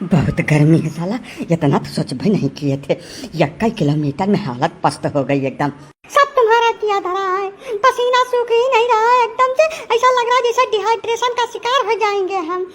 बहुत गर्मी है साला, इतना तो सोच भी नहीं किए थे। 21 किलोमीटर में हालत पस्त हो गई एकदम। सब तुम्हारा किया धरा है, पसीना सूख ही नहीं रहा है एकदम से। ऐसा लग रहा है जैसे डिहाइड्रेशन का शिकार हो जाएंगे हम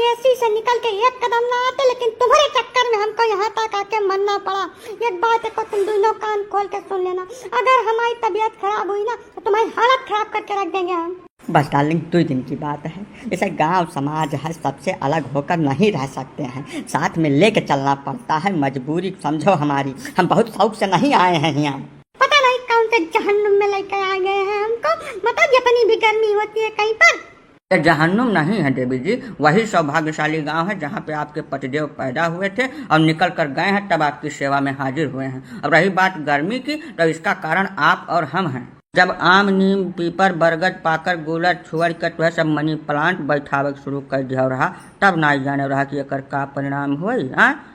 एसी से निकल के एक कदम ना आते, लेकिन तुम्हारे चक्कर में हमको यहाँ तक आके मरना पड़ा। एक बात को तुम दोनों कान खोल के सुन लेना, अगर हमारी तबीयत खराब हुई ना तो तुम्हारी हालत खराब करके रख देंगे हम। बस डार्लिंग 2 दिन की बात है। जैसे गांव समाज है, सबसे अलग होकर नहीं रह सकते हैं, साथ में लेके चलना पड़ता है, मजबूरी समझो हमारी। हम बहुत शौक से नहीं आए हैं यहाँ। पता नहीं कौन से जहन्नुम में लेकर आ गए हैं हमको। मतलब इतनी भी गर्मी होती है कहीं पर? जहन्नुम नहीं है देवी जी, वही सौभाग्यशाली गांव है जहाँ पे आपके पतिदेव पैदा हुए थे और निकल कर गए हैं, तब आपकी सेवा में हाजिर हुए हैं। अब रही बात गर्मी की, तो इसका कारण आप और हम हैं। जब आम, नीम, पीपर, बरगद, पाकर, गुलर, छुअर के तो सब मनी प्लांट बैठावे शुरू कर दिया रहा, तब ना जाने रहा कि एकर का परिणाम हुई।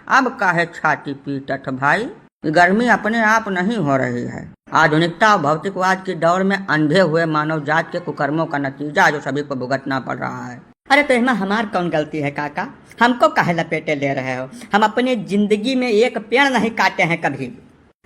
अब काहे छाती पीटत भाई? गर्मी अपने आप नहीं हो रही है, आधुनिकता और भौतिकवाद के दौर में अंधे हुए मानव जात के कुकर्मों का नतीजा जो सभी को भुगतना पड़ रहा है। अरे तो इसमें हमार कौन गलती है काका? हमको काहे लपेटे ले रहे हो? हम अपनी जिंदगी में एक पेड़ नहीं काटे हैं कभी।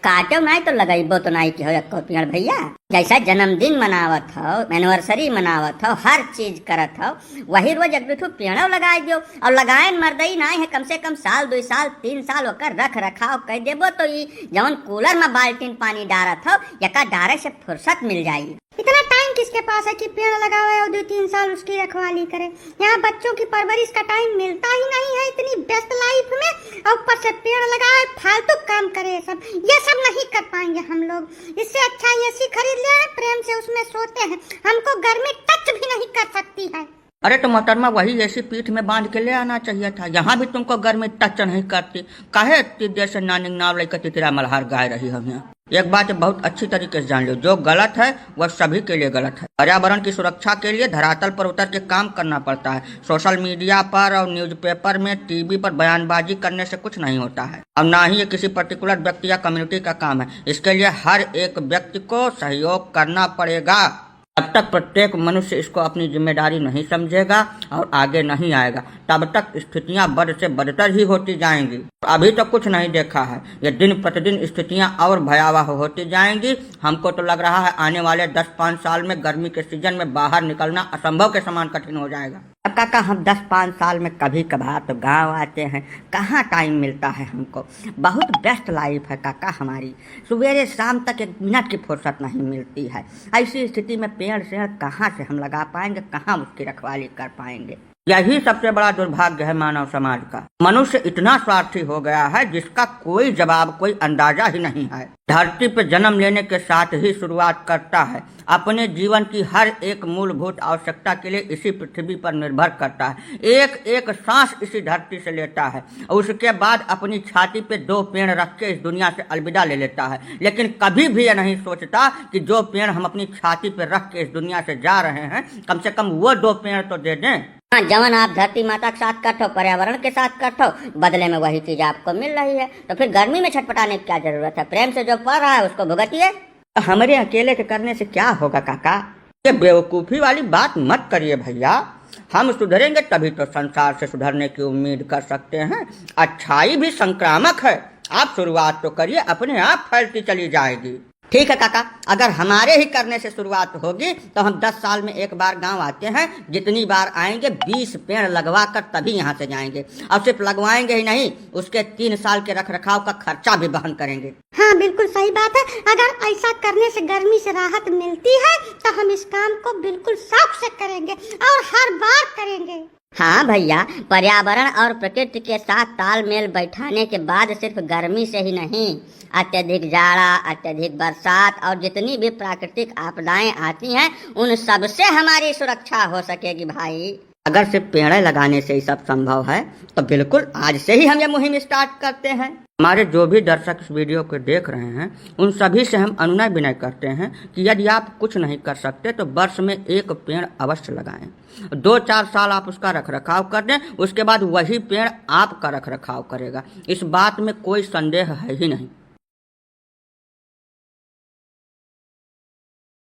काटो नहीं तो लगाइबो तो नहीं की हो एको पेड़ भैया। जैसा जन्मदिन मनावत हो, एनिवर्सरी मनावत हो, हर चीज करत हो, वही रोज एक दो पेड़ो लगाए दियो। और लगाए मर्दई नहीं है, कम से कम साल 2 साल 3 साल होकर रख रखाव कर देबो तो ये जवन कूलर में बाल्टीन पानी डारत हो यका डारे से फुर्सत मिल जाएगी। इतना टाइम किसके पास है कि पेड़ लगावे और 2-3 साल उसकी रखवाली करे? यहाँ बच्चों की परवरिश का टाइम मिलता ही नहीं है इतनी व्यस्त लाइफ में, और ऊपर से पेड़ लगाए, फालतू काम करे। ये सब नहीं कर पाएंगे हम लोग। इससे अच्छा एसी खरीद ले, प्रेम से उसमें सोते हैं, हमको गर्मी टच भी नहीं कर सकती है। अरे तो मोहतरमा वही ऐसी पीठ में बांध के ले आना चाहिए था, यहाँ भी तुमको गर्मी टच नहीं करती। काहे इतनी देर से नानी नाव लेकर तितरा मल्हार गाय रही हम यहाँ? एक बात बहुत अच्छी तरीके से जान लो, जो गलत है वह सभी के लिए गलत है। पर्यावरण की सुरक्षा के लिए धरातल पर उतर के काम करना पड़ता है। सोशल मीडिया पर और न्यूज़पेपर में, टीवी पर बयानबाजी करने से कुछ नहीं होता है, और ना ही ये किसी पर्टिकुलर व्यक्ति या कम्युनिटी का काम है। इसके लिए हर एक व्यक्ति को सहयोग करना पड़ेगा। जब तक प्रत्येक मनुष्य इसको अपनी जिम्मेदारी नहीं समझेगा और आगे नहीं आएगा, तब तक स्थितियां बद से बदतर ही होती जाएंगी। अभी तो कुछ नहीं देखा है, ये दिन प्रतिदिन स्थितियां और भयावह होती जाएंगी। हमको तो लग रहा है आने वाले 10-5 साल में गर्मी के सीजन में बाहर निकलना असंभव के समान कठिन हो जाएगा। अब काका हम 10-5 साल में कभी कभार तो गांव आते हैं, कहाँ टाइम मिलता है हमको। बहुत बेस्ट लाइफ है काका हमारी, सवेरे शाम तक 1 मिनट की फुर्सत नहीं मिलती है। ऐसी स्थिति में पेड़ शेड़ कहाँ से हम लगा पाएंगे, कहाँ उसकी रखवाली कर पाएंगे? यही सबसे बड़ा दुर्भाग्य है मानव समाज का। मनुष्य इतना स्वार्थी हो गया है जिसका कोई जवाब, कोई अंदाजा ही नहीं है। धरती पर जन्म लेने के साथ ही शुरुआत करता है, अपने जीवन की हर एक मूलभूत आवश्यकता के लिए इसी पृथ्वी पर निर्भर करता है। एक एक सांस इसी धरती से लेता है और उसके बाद अपनी छाती पे 2 पेड़ रख के इस दुनिया से अलविदा ले लेता है। लेकिन कभी भी यह नहीं सोचता कि जो पेड़ हम अपनी छाती पे रख के इस दुनिया से जा रहे हैं, कम से कम वो 2 पेड़ तो दे दें। हाँ, जवन आप धरती माता के साथ करते हो, पर्यावरण के साथ करते हो, बदले में वही चीज आपको मिल रही है, तो फिर गर्मी में छटपटाने की क्या जरूरत है? प्रेम से जो पड़ रहा है उसको भुगतिए। हमारे अकेले के करने से क्या होगा काका? ये बेवकूफ़ी वाली बात मत करिए भैया। हम सुधरेंगे तभी तो संसार से सुधरने की उम्मीद कर सकते हैं। अच्छाई भी संक्रामक है, आप शुरुआत तो करिए, अपने आप फैलती चली जाएगी। ठीक है काका, अगर हमारे ही करने से शुरुआत होगी तो हम 10 साल में एक बार गांव आते हैं। जितनी बार आएंगे 20 पेड़ लगवा कर तभी यहाँ से जाएंगे, और सिर्फ लगवाएंगे ही नहीं, उसके 3 साल के रख रखाव का खर्चा भी वहन करेंगे। हाँ बिल्कुल सही बात है। अगर ऐसा करने से गर्मी से राहत मिलती है तो हम इस काम को बिल्कुल शौक से करेंगे और हर बार करेंगे। हाँ भैया, पर्यावरण और प्रकृति के साथ तालमेल बैठाने के बाद सिर्फ गर्मी से ही नहीं, अत्यधिक जाड़ा, अत्यधिक बरसात और जितनी भी प्राकृतिक आपदाएं आती हैं, उन सब से हमारी सुरक्षा हो सकेगी भाई। अगर सिर्फ पेड़ लगाने से ही सब संभव है तो बिल्कुल आज से ही हम ये मुहिम स्टार्ट करते हैं। हमारे जो भी दर्शक इस वीडियो को देख रहे हैं, उन सभी से हम अनुनय विनय करते हैं कि यदि आप कुछ नहीं कर सकते तो वर्ष में 1 पेड़ अवश्य लगाएं। 2-4 साल आप उसका रख रखाव कर दें, उसके बाद वही पेड़ आपका रख रखाव करेगा। इस बात में कोई संदेह है ही नहीं।